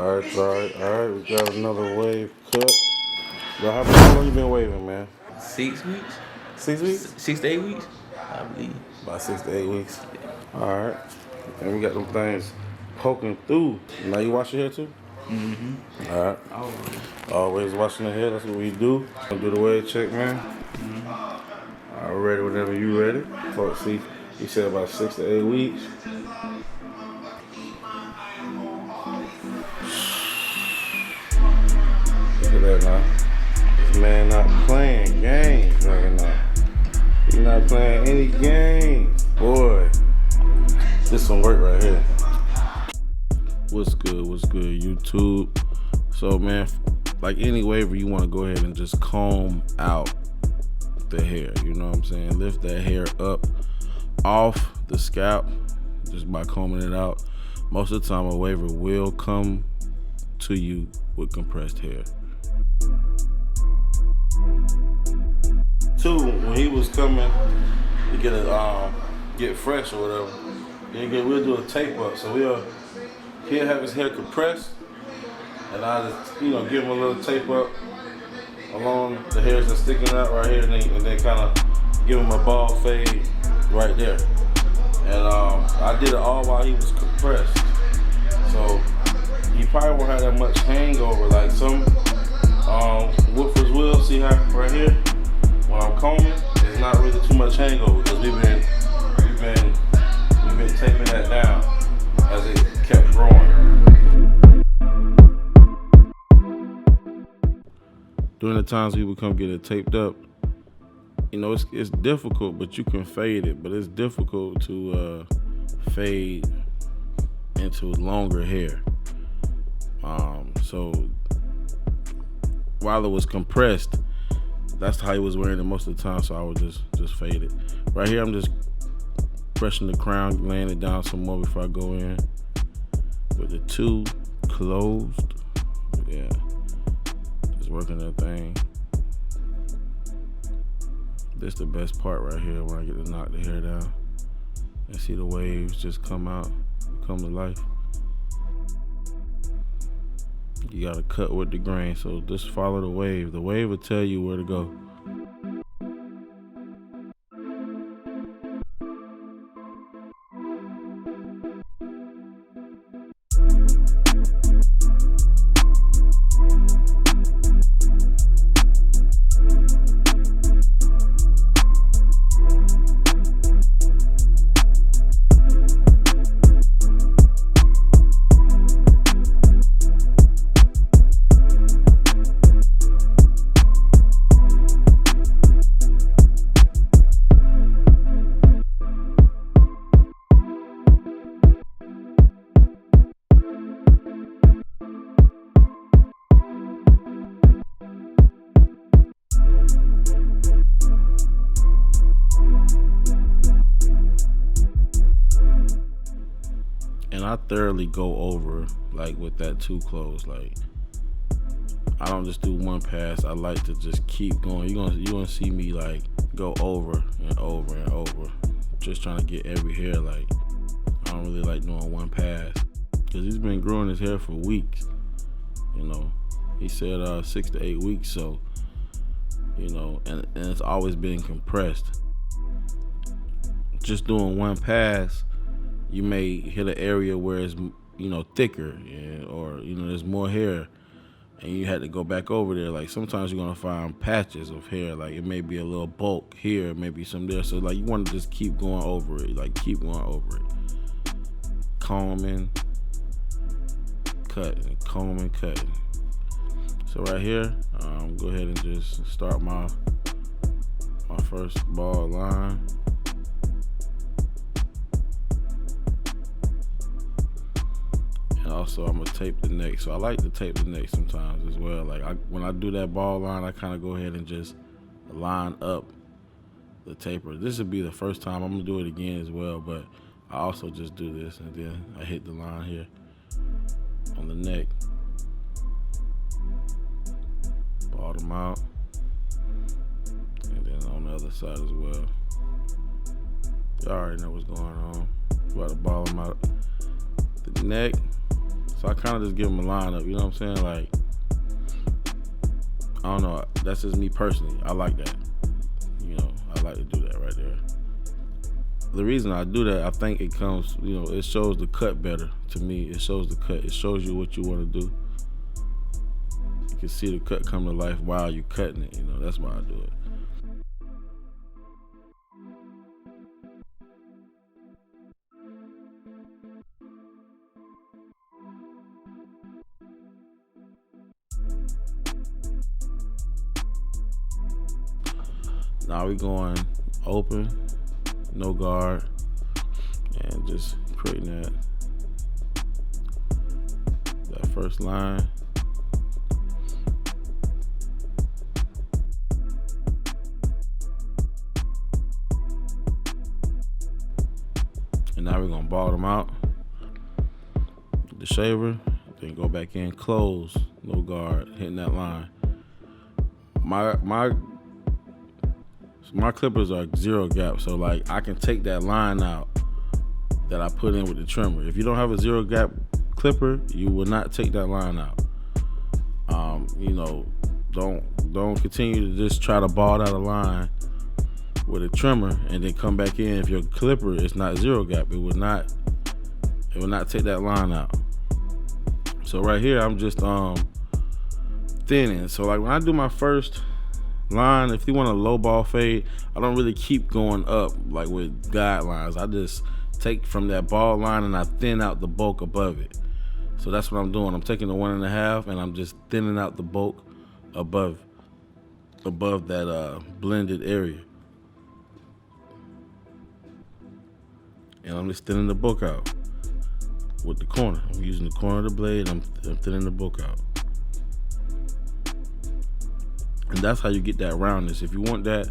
All right. We got another wave cut. Bro, how long you been waving, man? 6 weeks. 6 weeks? 6 to 8 weeks, I believe. About 6 to 8 weeks. All right. And we got them things poking through. Now you wash your hair too? Mm-hmm. All right. Always washing the hair. That's what we do. Gonna do the wave check, man. Mm-hmm. All ready whenever you ready. Folks, see, he said about 6 to 8 weeks. Look at that now. This man not playing games right now. He not playing any games. Boy, this some work right here. What's good, YouTube? So, man, like any waver, you want to go ahead and just comb out the hair. You know what I'm saying? Lift that hair up off the scalp just by combing it out. Most of the time, a waver will come to you with compressed hair. Two, when he was coming to get fresh or whatever, we'll do a tape up. So he'll have his hair compressed, and I just give him a little tape up along the hairs that's sticking out right here, and then kind of give him a bald fade right there. And I did it all while he was compressed, so he probably won't have that much hangover like some woofers will. See how right here, when I'm combing, there's not really too much hangover because we've been taping that down as it kept growing. During the times we would come get it taped up, it's difficult, but you can fade it. But it's difficult to fade into longer hair. So while it was compressed, that's how he was wearing it most of the time. So I would just fade it. Right here, I'm just brushing the crown, laying it down some more before I go in with the two closed. Yeah, just working that thing. This the best part right here when I get to knock the hair down and see the waves just come out, come to life. You gotta cut with the grain, so just follow the wave. The wave will tell you where to go. And I thoroughly go over, like, with that too close. Like, I don't just do one pass. I like to just keep going. You're gonna see me like go over and over and over, just trying to get every hair. Like, I don't really like doing one pass because he's been growing his hair for weeks. He said 6 to 8 weeks. So, and it's always been compressed. Just doing one pass, you may hit an area where it's thicker, or there's more hair, and you had to go back over there. Like, sometimes you're gonna find patches of hair, like it may be a little bulk here, maybe some there. So like, you want to just keep going over it, combing, cutting, combing, cutting. So right here, go ahead and just start my first ball line. And also, I'm gonna tape the neck. So I like to tape the neck sometimes as well. Like, when I do that ball line, I kind of go ahead and just line up the taper. This would be the first time. I'm gonna do it again as well, but I also just do this, and then I hit the line here on the neck. Bottom out, and then on the other side as well. Y'all already know what's going on. About to ball them out the neck. So I kind of just give them a lineup, you know what I'm saying? Like, I don't know, that's just me personally. I like that. You know, I like to do that right there. The reason I do that, I think it comes, you know, it shows the cut better to me. It shows the cut. It shows you what you want to do. You can see the cut come to life while you're cutting it, you know. That's why I do it. Now we going open, no guard, and just creating that first line. And now we're gonna ball them out. The shaver, then go back in, close, no guard, hitting that line. My clippers are 0 gap, so like I can take that line out that I put in with the trimmer. If you don't have a 0 gap clipper, you will not take that line out. You know, don't continue to just try to ball out a line with a trimmer and then come back in. If your clipper is not 0 gap, it will not take that line out. So right here, I'm just thinning. So like when I do my first line, if you want a low ball fade, I don't really keep going up like with guidelines. I just take from that ball line and I thin out the bulk above it. So that's what I'm doing. I'm taking the 1.5 and I'm just thinning out the bulk above that blended area. And I'm just thinning the bulk out with the corner. I'm using the corner of the blade and I'm thinning the bulk out. And that's how you get that roundness. If you want that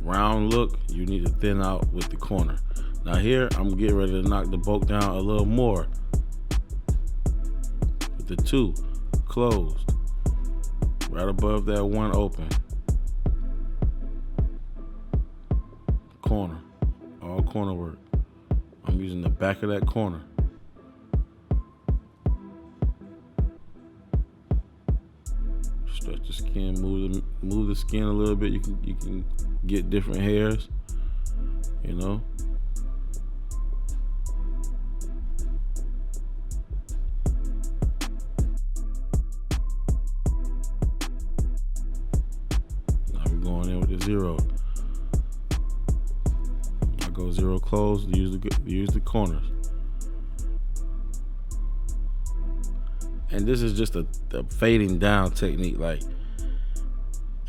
round look, you need to thin out with the corner. Now here, I'm getting ready to knock the bulk down a little more. With the 2 closed, right above that 1 open. Corner, all corner work. I'm using the back of that corner. Stretch the skin, move the skin a little bit. You can get different hairs, you know. Now we're going in with the 0. I go 0 close. Use the corners. And this is just a fading down technique. Like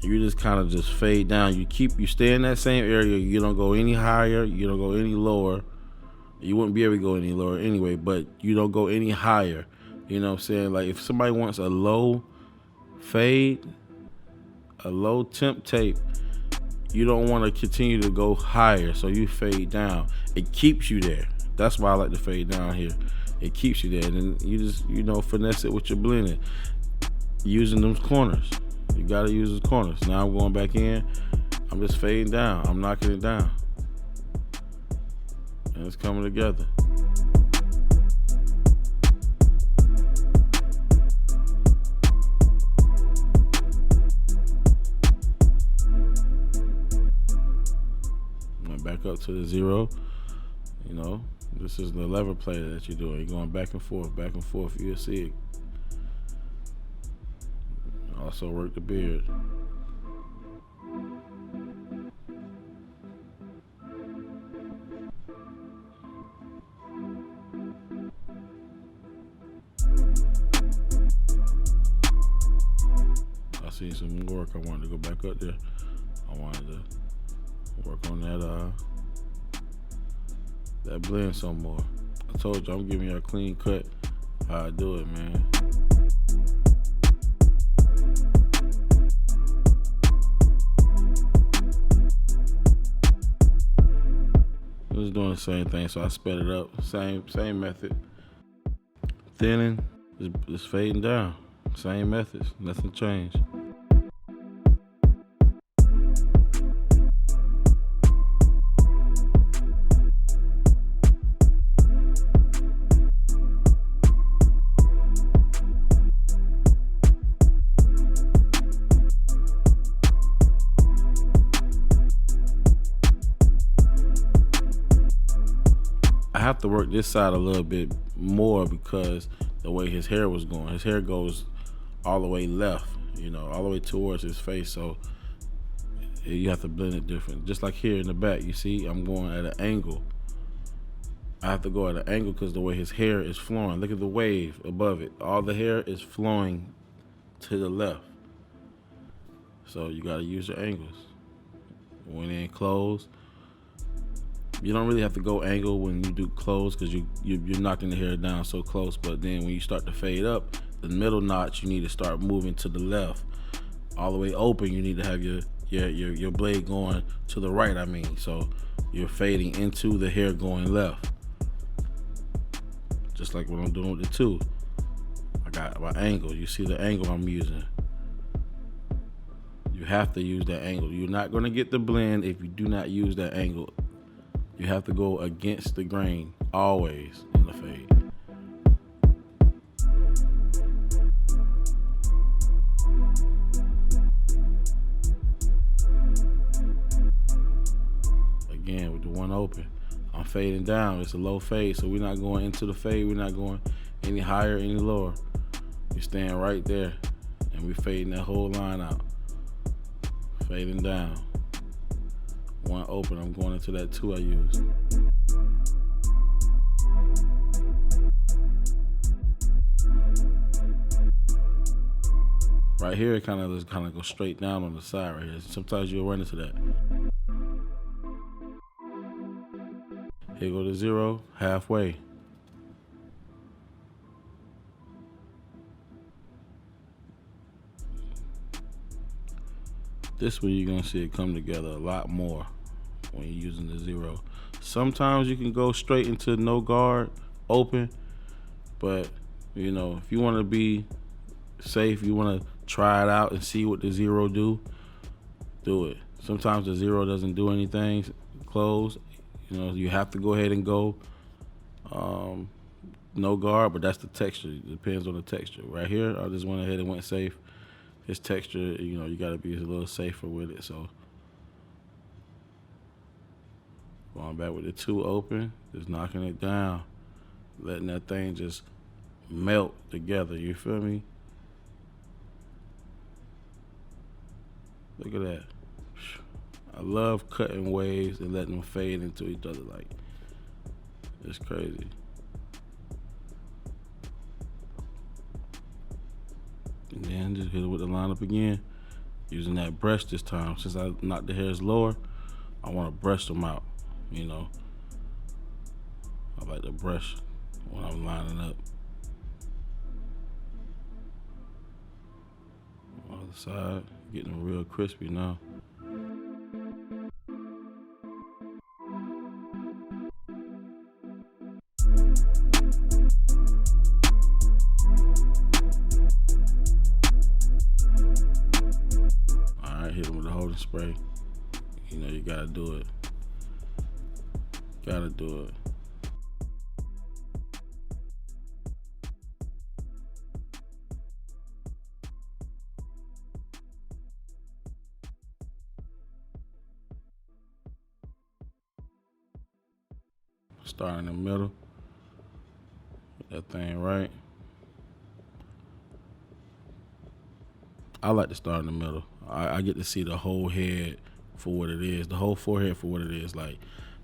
you just kind of just fade down. You stay in that same area. You don't go any higher. You don't go any lower. You wouldn't be able to go any lower anyway, but you don't go any higher. You know what I'm saying? Like if somebody wants a low fade, a low temp tape, you don't want to continue to go higher. So you fade down. It keeps you there. That's why I like to fade down here. It keeps you there, and then you just, you know, finesse it with your blending. Using those corners. You gotta use the corners. Now I'm going back in. I'm just fading down. I'm knocking it down. And it's coming together. Went back up to the 0. You know, this is the lever play that you're doing. You're going back and forth, back and forth. You'll see it. Also work the beard. I see some work. I wanted to go back up there. I wanted to work on that blend some more. I told you I'm giving you a clean cut. How I do it, man. I was doing the same thing, so I sped it up. Same method. Thinning, just fading down. Same methods, nothing changed. have to work this side a little bit more because the way his hair was going. His hair goes all the way left, you know, all the way towards his face. So you have to blend it different. Just like here in the back, you see, I'm going at an angle. I have to go at an angle because the way his hair is flowing. Look at the wave above it. All the hair is flowing to the left. So you got to use your angles. When in close, you don't really have to go angle when you do close because you're knocking the hair down so close. But then when you start to fade up, the middle notch, you need to start moving to the left. All the way open, you need to have your blade going to the right, I mean. So you're fading into the hair going left. Just like what I'm doing with the two. I got my angle. You see the angle I'm using. You have to use that angle. You're not going to get the blend if you do not use that angle. You have to go against the grain always in the fade. Again, with the one open, I'm fading down. It's a low fade, so we're not going into the fade. We're not going any higher, any lower. We're staying right there, and we're fading that whole line out. Fading down. One open, I'm going into that two I used. Right here, it kind of go straight down on the side right here. Sometimes you'll run into that. Here go to zero, halfway. This way you're gonna see it come together a lot more when you're using the zero. Sometimes you can go straight into no guard, open, but you know, if you wanna be safe, you wanna try it out and see what the zero do it. Sometimes the zero doesn't do anything, close. You know, you have to go ahead and go no guard, but that's the texture. It depends on the texture. Right here, I just went ahead and went safe. His texture, you know, you gotta be a little safer with it. So going back with the two open, just knocking it down, letting that thing just melt together. You feel me? Look at that. I love cutting waves and letting them fade into each other. Like, it's crazy. And then just hit it with the lineup again. Using that brush this time. Since I knocked the hairs lower, I want to brush them out, you know. I like to brush when I'm lining up. On the other side, getting them real crispy now. Hit them with the holding spray. You know, you gotta do it. Gotta do it. Start in the middle. Get that thing right. I like to start in the middle. I get to see the whole head for what it is, the whole forehead for what it is. Like,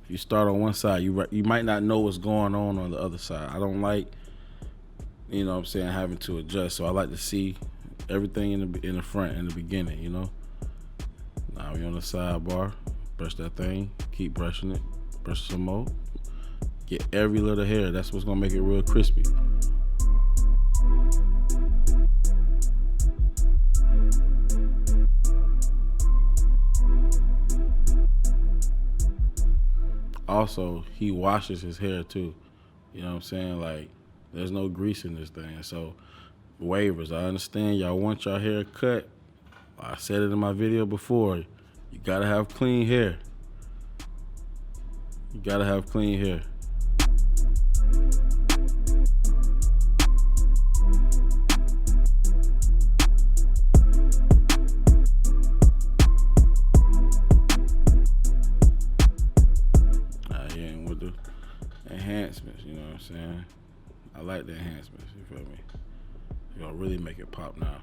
if you start on one side, you might not know what's going on the other side. I don't like, you know what I'm saying, having to adjust. So I like to see everything in the front in the beginning, you know. Now we on the sidebar, brush that thing, keep brushing it, brush some more. Get every little hair. That's what's gonna make it real crispy. Also, he washes his hair too. You know what I'm saying? Like, there's no grease in this thing. So, wavers, I understand y'all want your hair cut. I said it in my video before. You gotta have clean hair. You gotta have clean hair. Enhancement. I like the enhancements, you feel me? You're gonna really make it pop now.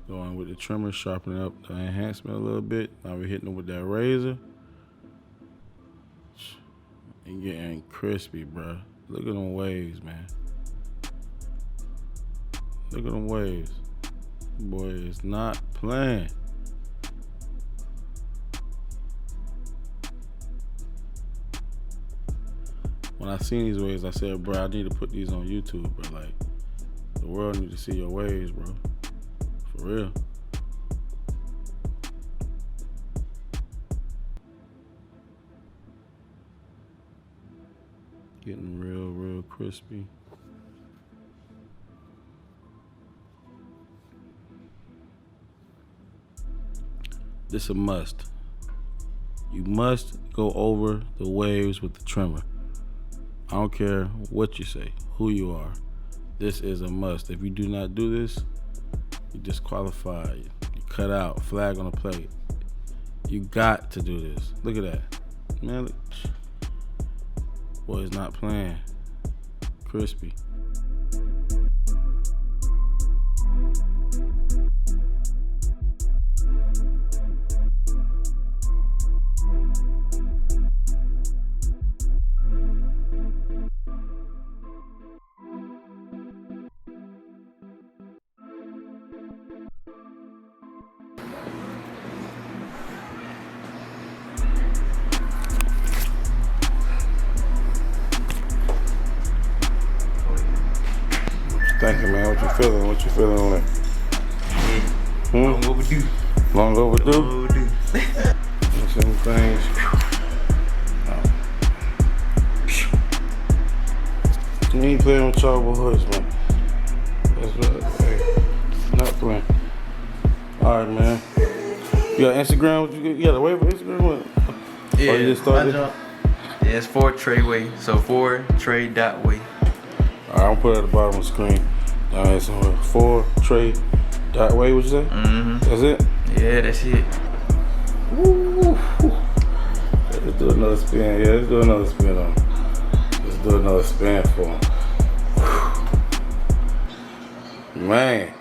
Going with the trimmer, sharpening up the enhancement a little bit. Now we're hitting it with that razor. And getting crispy, bro. Look at them waves, man. Look at them waves. Boy, it's not playing. When I seen these waves, I said, bro, I need to put these on YouTube, bro. Like, the world need to see your waves, bro. For real. Getting real crispy. This a must. You must go over the waves with the trimmer. I don't care what you say, who you are. This is a must. If you do not do this, you disqualified. You cut out. Flag on the plate. You got to do this. Look at that. Man, look. Boy, it's not playing. Crispy. Thank you, man. What you feeling? What you feeling on it? Yeah. Long overdue. Long overdue? Long overdue. Some things. You ain't playing with charcoal hoods, man. That's right. Hey, not playing. Alright, man. You got Instagram? You got a way for Instagram? What? Yeah, you just started? yeah, it's 4Trayway. So 4Tray.way. Alright, I'm put it at the bottom of the screen. Alright, so 4Tray.way, what you say? Mm-hmm. That's it? Yeah, that's it. Woo. Let's do another spin. Yeah, let's do another spin on him. Let's do another spin for him. Man.